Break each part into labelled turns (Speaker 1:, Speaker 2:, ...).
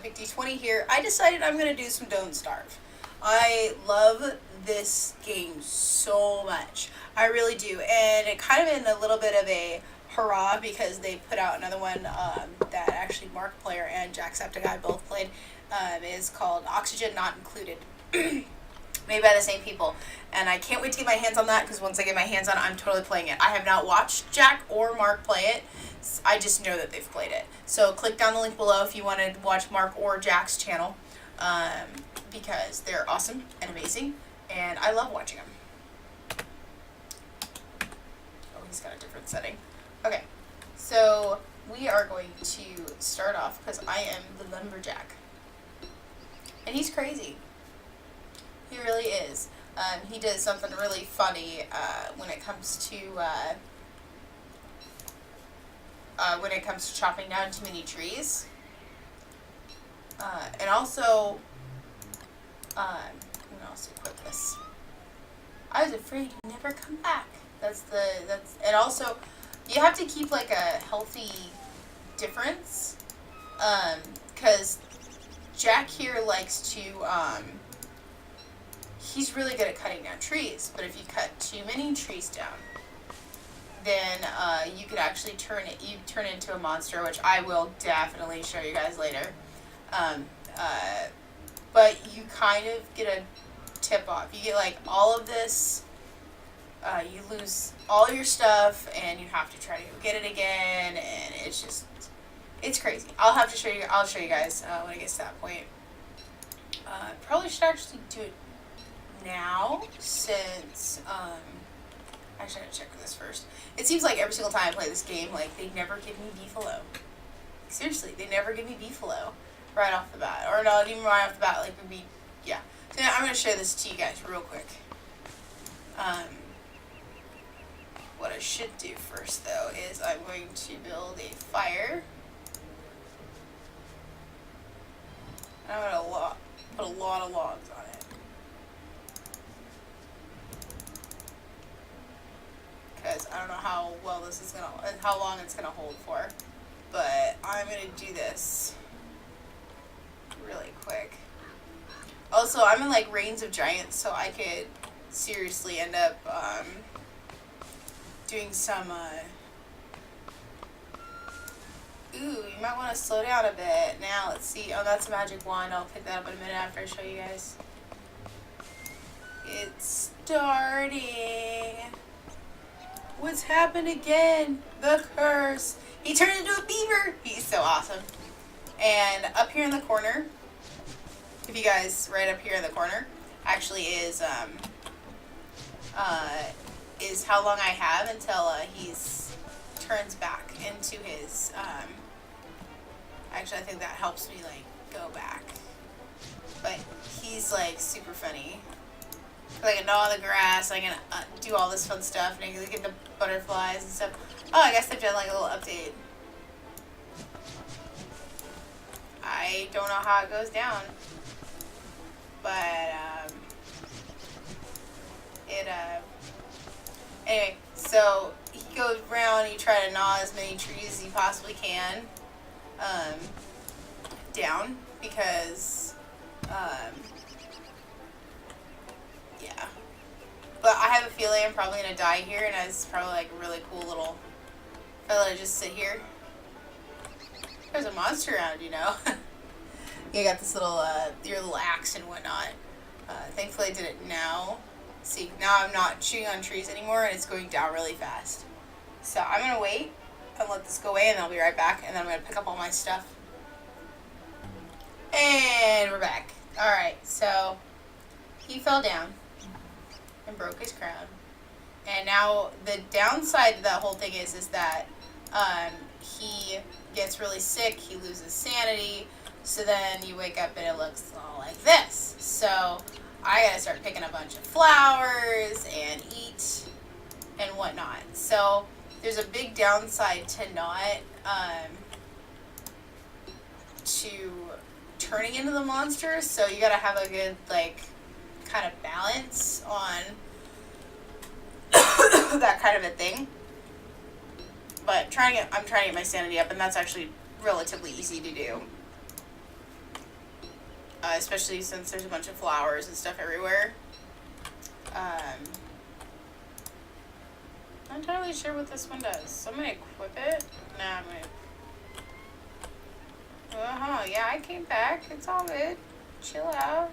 Speaker 1: Epic D20 here. I decided I'm going to do some Don't Starve. I love this game so much. I really do. And it kind of in a little bit of a hurrah because they put out another one that actually Markiplier and Jacksepticeye both played. Is called Oxygen Not Included. Made by the same people. And I can't wait to get my hands on that because once I get my hands on it, I'm totally playing it. I have not watched Jack or Mark play it. I just know that they've played it. So click down the link below if you want to watch Mark or Jack's channel because they're awesome and amazing and I love watching them. Oh, he's got a different setting. Okay, so we are going to start off because I am the lumberjack. And he's crazy. He really is. He does something really funny when it comes to chopping down too many trees. And also, I'm gonna also equip this. I was afraid you'd never come back. And also, you have to keep like a healthy difference, because Jack here likes to, he's really good at cutting down trees, but if you cut too many trees down, then you could actually turn into a monster, which I will definitely show you guys later. But you kind of get a tip off. You get like all of this, you lose all your stuff, and you have to try to go get it again, and it's crazy. I'll show you guys when it gets to that point. Probably should actually do it now, since, actually I gotta check this first. It seems like every single time I play this game, like, they never give me beefalo. Seriously, they never give me beefalo right off the bat. Or not even right off the bat, like, yeah. So now I'm gonna show this to you guys real quick. What I should do first, though, is I'm going to build a fire. I'm gonna put a lot of logs on it. Because I don't know how well this is gonna, and how long it's gonna hold for, but I'm gonna do this really quick. Also, I'm in like Reigns of Giants, so I could seriously end up doing some. Ooh, you might want to slow down a bit. Now let's see. Oh, that's a magic wand. I'll pick that up in a minute after I show you guys. It's starting. What's happened again? The curse. He turned into a beaver. He's so awesome. And up here in the corner, if you guys, right up here in the corner, actually is how long I have until he's turns back into his. Actually, I think that helps me like go back. But he's like super funny. I can gnaw the grass, I can do all this fun stuff, and I can get the butterflies and stuff. Oh, I guess they've done like a little update. I don't know how it goes down, but anyway, so he goes around, you try to gnaw as many trees as you possibly can down, because yeah. But I have a feeling I'm probably going to die here, and it's probably like a really cool little fella to just sit here. There's a monster around, you know. You got this little, your little axe and whatnot. Thankfully I did it now. See, now I'm not chewing on trees anymore, and it's going down really fast. So I'm going to wait and let this go away, and then I'll be right back, and then I'm going to pick up all my stuff. And we're back. Alright, so he fell down and broke his crown. And now the downside to that whole thing is that he gets really sick, he loses sanity, so then you wake up and it looks all like this. So I gotta start picking a bunch of flowers and eat and whatnot. So there's a big downside to not to turning into the monster, so you gotta have a good like kind of balance on that kind of a thing. But I'm trying to get my sanity up, and that's actually relatively easy to do. especially since there's a bunch of flowers and stuff everywhere. Not entirely sure what this one does. So I'm gonna equip it. Nah, I'm gonna. Yeah, I came back. It's all good. Chill out.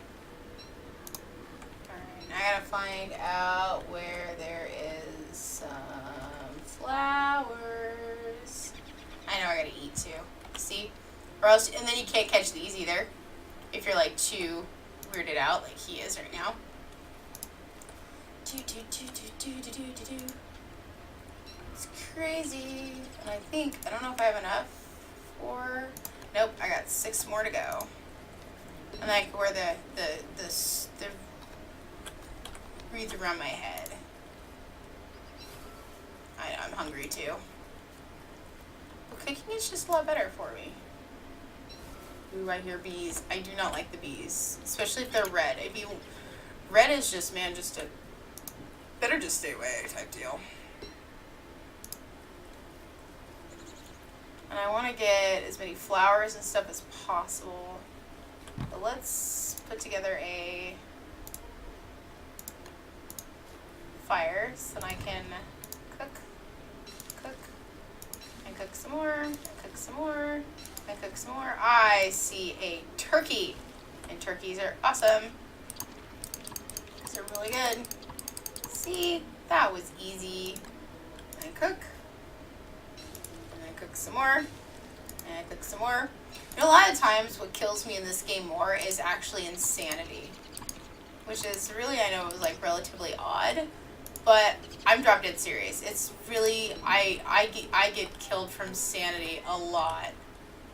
Speaker 1: Alright, I gotta find out where there is some flowers. I know I gotta eat too. See? Or else, and then you can't catch these either. If you're like too weirded out, like he is right now. It's crazy. And I don't know if I have enough for. Nope, I got 6 more to go. And like where the wreath around my head. I'm hungry too. Well, cooking is just a lot better for me. Ooh, I hear bees. I do not like the bees, especially if they're red. Red is just, man, just a better just stay away type deal. And I want to get as many flowers and stuff as possible. But let's put together a fire so that I can cook, and cook some more, and cook some more, and cook some more. I see a turkey, and turkeys are awesome. They're really good. See, that was easy. And cook. And then cook some more. And cook some more. You know, a lot of times what kills me in this game more is actually insanity. Which is really, I know it was like relatively odd. But I'm drop dead serious. It's really, I get killed from sanity a lot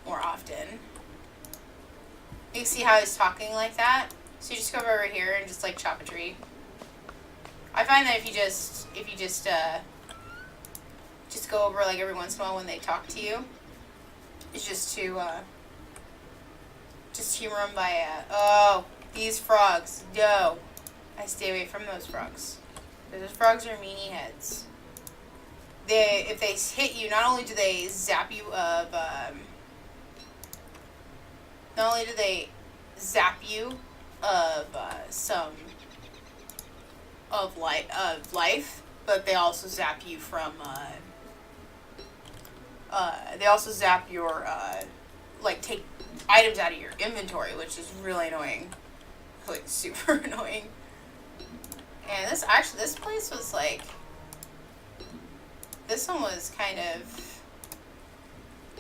Speaker 1: more often. You can see how he's talking like that? So you just come over here and just like chop a tree. I find that if you just go over like every once in a while when they talk to you, it's just to just humor them by oh, these frogs, no, I stay away from those frogs. Those frogs are meanie heads. If they hit you, not only do they zap you of some of life, but they also zap you from they also zap your like take items out of your inventory, which is really annoying, like super annoying. And this place was like, this one was kind of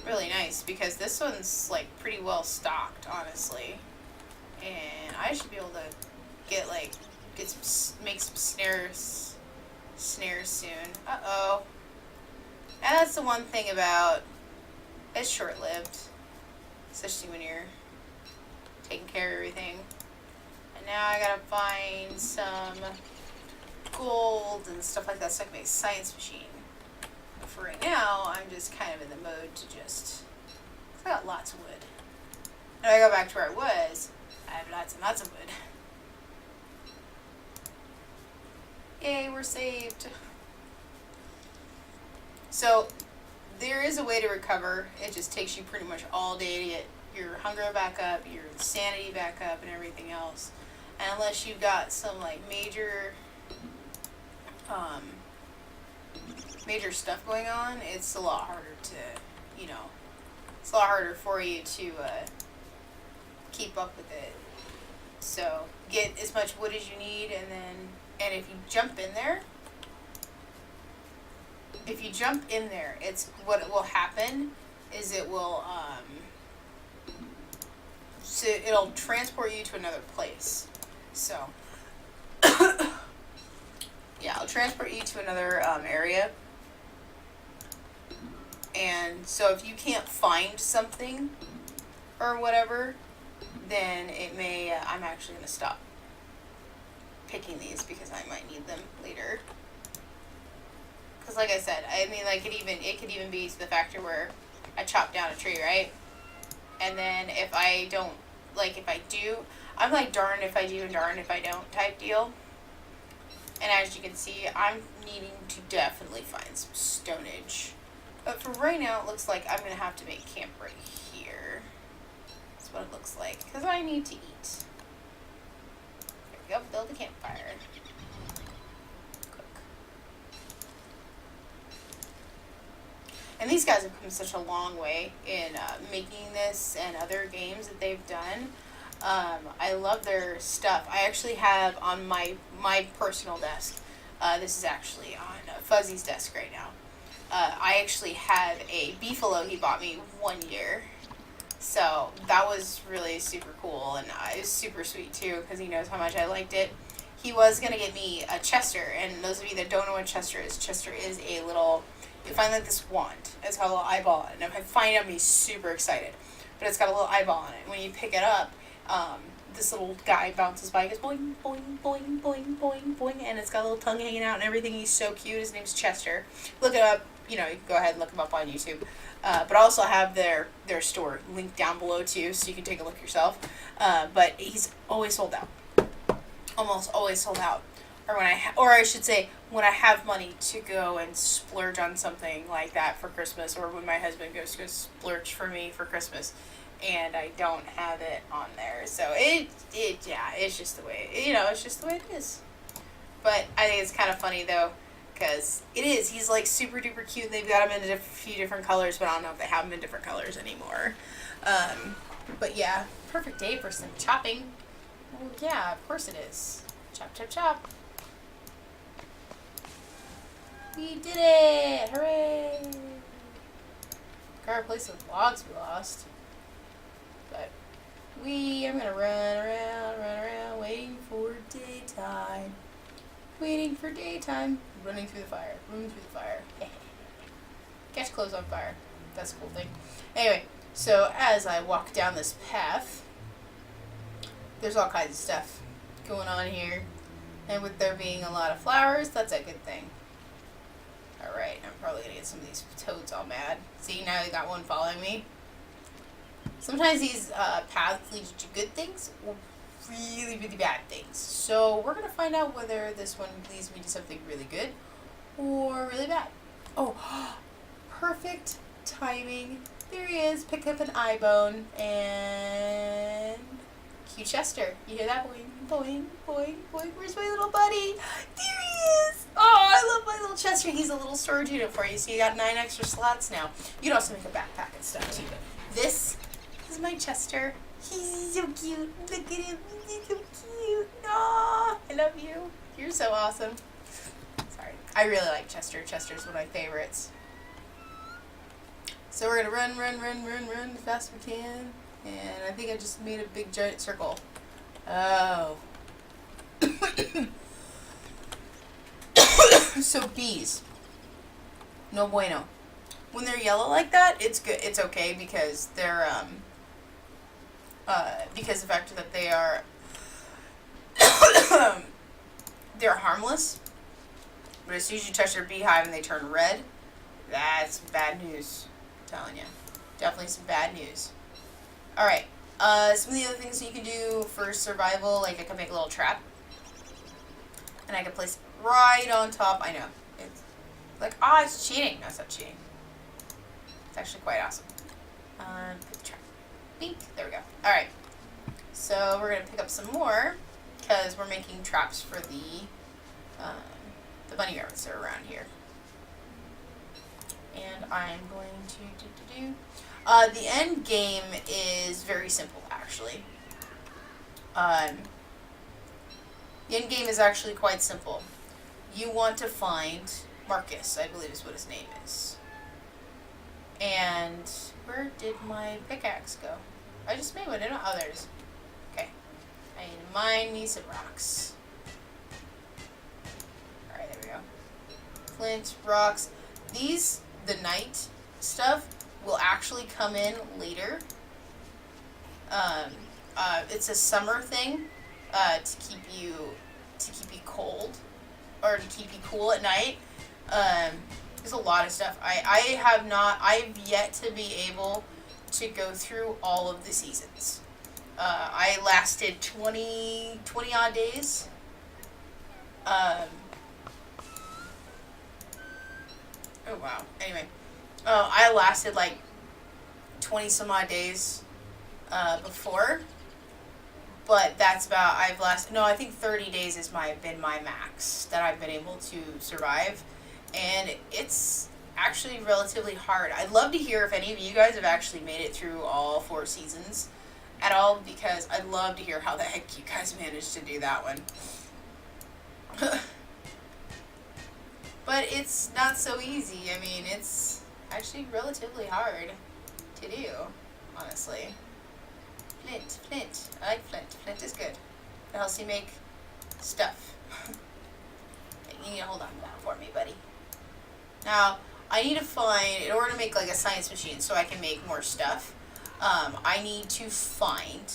Speaker 1: really nice because this one's like pretty well stocked, honestly. And I should be able to make some snares soon. Uh-oh. And that's the one thing about, it's short-lived, especially when you're taking care of everything. And now I gotta find some gold and stuff like that so I can make a science machine. But for right now, I'm just kind of in the mode to just, I got lots of wood. And I go back to where I was, I have lots and lots of wood. Yay, we're saved. So, there is a way to recover. It just takes you pretty much all day to get your hunger back up, your sanity back up, and everything else. And unless you've got some, like, major stuff going on, it's a lot harder to, it's a lot harder for you to keep up with it. So, get as much wood as you need, and if you jump in there, it's what will happen is it'll transport you to another place. So, yeah, it'll transport you to another area. And so if you can't find something or whatever, then it may, I'm actually going to stop picking these because I might need them later. Because like I said, I mean, like it could even be the factor where I chop down a tree, right? And then if I don't, like if I do, I'm like darn if I do and darn if I don't type deal. And as you can see, I'm needing to definitely find some stonage. But for right now, it looks like I'm going to have to make camp right here. So what it looks like, because I need to eat. There we go, build a campfire. Cook. And these guys have come such a long way in making this and other games that they've done. I love their stuff. I actually have on my personal desk, this is actually on Fuzzy's desk right now. I actually have a beefalo he bought me 1 year. So that was really super cool, and it was super sweet too because he knows how much I liked it. He was going to get me a Chester, and those of you that don't know what Chester is a little, you find like this wand. It's got a little eyeball on it, and if I find it, I'm going to be super excited. But it's got a little eyeball on it. When you pick it up, this little guy bounces by, goes boing, boing, boing, boing, boing, boing, and it's got a little tongue hanging out and everything. He's so cute. His name's Chester. Look it up. You know, you can go ahead and look him up on YouTube. But I also have their store linked down below too, so you can take a look yourself. But he's always sold out. Almost always sold out. Or I should say, when I have money to go and splurge on something like that for Christmas, or when my husband goes to go splurge for me for Christmas, and I don't have it on there. So it's just the way, it's just the way it is. But I think it's kind of funny though, because it is. He's like super duper cute. They've got him in a few different colors, but I don't know if they have him in different colors anymore. But yeah, perfect day for some chopping. Well, yeah, of course it is. Chop, chop, chop. We did it! Hooray! Gotta replace those logs we lost. But I'm gonna run around, waiting for daytime. Waiting for daytime. Running through the fire. Catch clothes on fire. That's a cool thing. Anyway, so as I walk down this path, there's all kinds of stuff going on here. And with there being a lot of flowers, that's a good thing. Alright, I'm probably going to get some of these toads all mad. See, now they got one following me. Sometimes these paths lead to good things or really, really bad things. So we're going to find out whether this one leads me to something really good or really bad. Oh, perfect timing. There he is. Pick up an eye bone and cute Chester. You hear that? Boing, boing, boing, boing. Where's my little buddy? There he is. Oh, I love my little Chester. He's a little storage unit for you. So you got 9 extra slots now. You can also make a backpack and stuff too. But this is my Chester. He's so cute. Look at him. He's so cute. Aww. I love you. You're so awesome. Sorry. I really like Chester. Chester's one of my favorites. So we're going to run as fast as we can. And I think I just made a big giant circle. Oh. So bees. No bueno. When they're yellow like that, it's good. It's okay because they're because the fact that they are they're harmless. But as soon as you touch their beehive and they turn red, that's bad news. I'm telling you. Definitely some bad news. Alright. Some of the other things that you can do for survival, like I can make a little trap. And I can place it right on top. I know. It's like, it's cheating. No, it's not cheating. It's actually quite awesome. Put the trap. Bink. There we go. Alright. So we're going to pick up some more because we're making traps for the bunny rabbits that are around here. And I'm going to do. The end game is very simple, actually. The end game is actually quite simple. You want to find Marcus, I believe is what his name is. And where did my pickaxe go? I just made one, didn't I? Oh, there it is. Okay. I need to mine me some rocks. Alright, there we go. Flint, rocks. These, the night stuff, will actually come in later. It's a summer thing to keep you cold or to keep you cool at night. There's a lot of stuff. I've yet to be able to go through all of the seasons. I lasted 20 odd days. Oh wow. Anyway. I lasted like 20 some odd days before. But that's about, I've lasted, no, I think 30 days has been my max that I've been able to survive. And it's actually relatively hard. I'd love to hear if any of you guys have actually made it through all 4 seasons at all, because I'd love to hear how the heck you guys managed to do that one. But it's not so easy. I mean, it's actually relatively hard to do, honestly. Flint. I like flint. Flint is good. It helps you make stuff. You need to hold on to that for me, buddy. Now, I need to find, in order to make like a science machine so I can make more stuff, I need to find,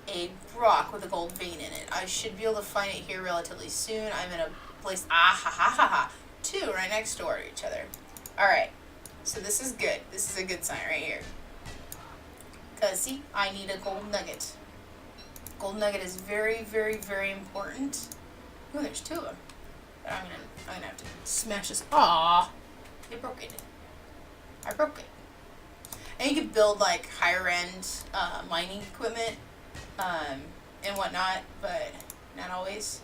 Speaker 1: a rock with a gold vein in it. I should be able to find it here relatively soon. I'm in a place, 2 right next door to each other. Alright, so this is good. This is a good sign right here. Because, see, I need a gold nugget. Gold nugget is very, very, very important. Ooh, there's 2 of them. But I'm gonna have to smash this. Aww, I broke it. And you can build, like, higher-end mining equipment and whatnot, but not always.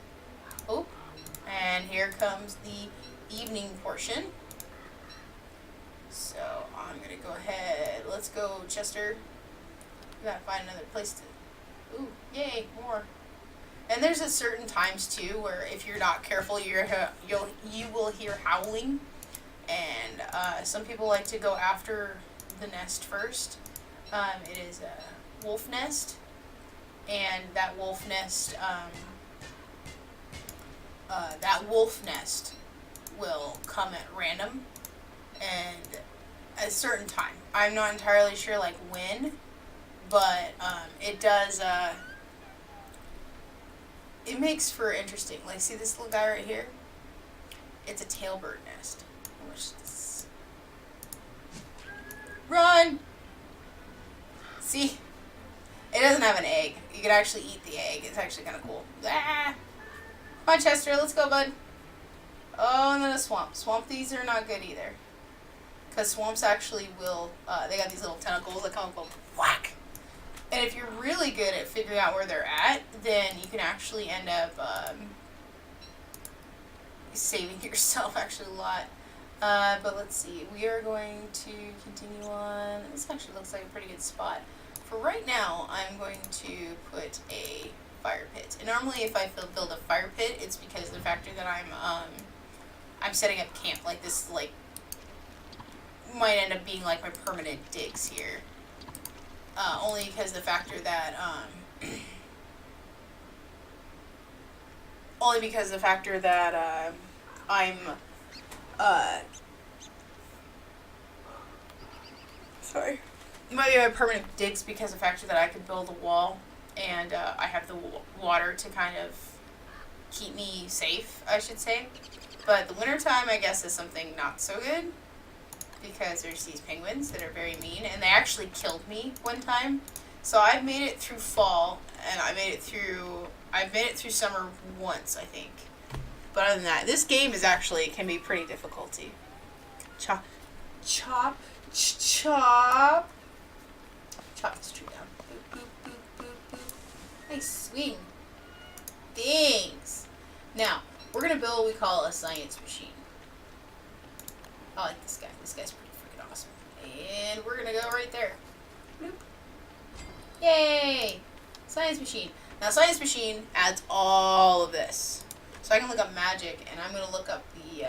Speaker 1: Oh, and here comes the evening portion. So I'm gonna go ahead. Let's go, Chester. We gotta find another place to. Ooh, yay, more. And there's a certain times too where if you're not careful, you will hear howling, and some people like to go after the nest first. It is a wolf nest, and that wolf nest will come at random and at a certain time. I'm not entirely sure like when, but it does. It makes for interesting. Like, see this little guy right here? It's a tailbird nest. Run! See? It doesn't have an egg. You can actually eat the egg. It's actually kind of cool. Ah! Come on, Chester. Let's go, bud. Oh, and then a swamp. Swamp these are not good either. Because swamps actually will, they got these little tentacles that come and go whack. And if you're really good at figuring out where they're at, then you can actually end up saving yourself actually a lot. But let's see. We are going to continue on. This actually looks like a pretty good spot. For right now, I'm going to put a fire pit. And normally if I build a fire pit, it's because of the factor that I'm setting up camp. Like this, like, might end up being like my permanent digs here. Only because the factor that, I'm, sorry. It might be my permanent digs because of the factor that I could build a wall, and I have the water to kind of keep me safe, I should say. But the wintertime, I guess, is something not so good, because there's these penguins that are very mean, and they actually killed me one time. So I've made it through fall, and I've made it through summer once, I think. But other than that, this game is actually, can be pretty difficulty. Chop. Chop this tree down. Boop, boop, boop, boop, boop. Nice swing. Thanks. Now, we're going to build what we call a science machine. I like this guy. This guy's pretty freaking awesome. And we're going to go right there. Boop. Yay! Science machine. Now, science machine adds all of this. So I can look up magic, and I'm going to look up the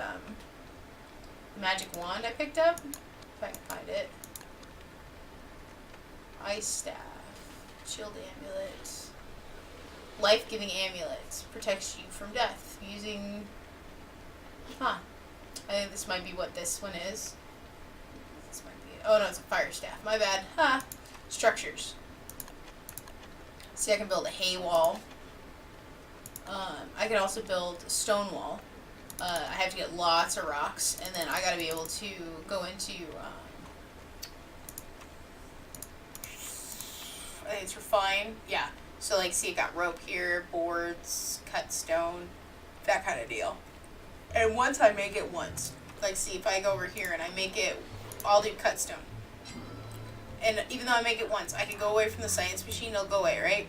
Speaker 1: magic wand I picked up. If I can find it. Ice staff. Shield amulet. Life-giving amulet. Protects you from death. Using... I think this might be what this one is. This might be it. Oh no, it's a fire staff. My bad. Structures. See, I can build a hay wall. I can also build a stone wall. I have to get lots of rocks, and then I gotta be able to go into, I think it's refine. Yeah. So, like, see, it got rope here, boards, cut stone, that kind of deal. And once I make it once, Like, see, if I go over here and I make it, I'll do cut stone. And even though I make it once, I can go away from the science machine, it'll go away, right?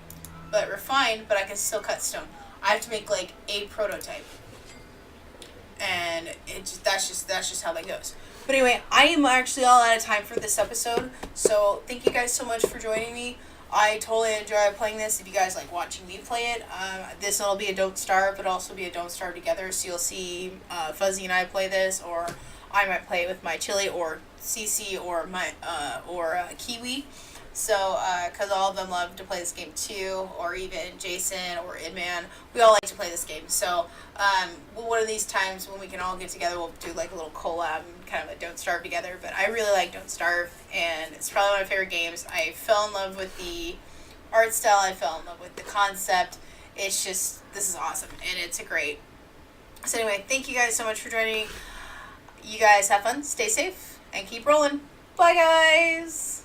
Speaker 1: But refined, but I can still cut stone. I have to make like a prototype. And that's just how that goes. But anyway, I am actually all out of time for this episode. So thank you guys so much for joining me. I totally enjoy playing this. If you guys like watching me play it, this will be a Don't Starve, but also be a Don't Starve together. So you'll see Fuzzy and I play this, or I might play with my Chili, or Cece, or my Kiwi. So, because all of them love to play this game too, or even Jason or Idman, we all like to play this game. So, one of these times when we can all get together, we'll do like a little collab and kind of a Don't Starve together. But I really like Don't Starve, and it's probably one of my favorite games. I fell in love with the art style, I fell in love with the concept. It's just, this is awesome, and it's a great. So anyway, thank you guys so much for joining me. You guys have fun, stay safe, and keep rolling. Bye, guys!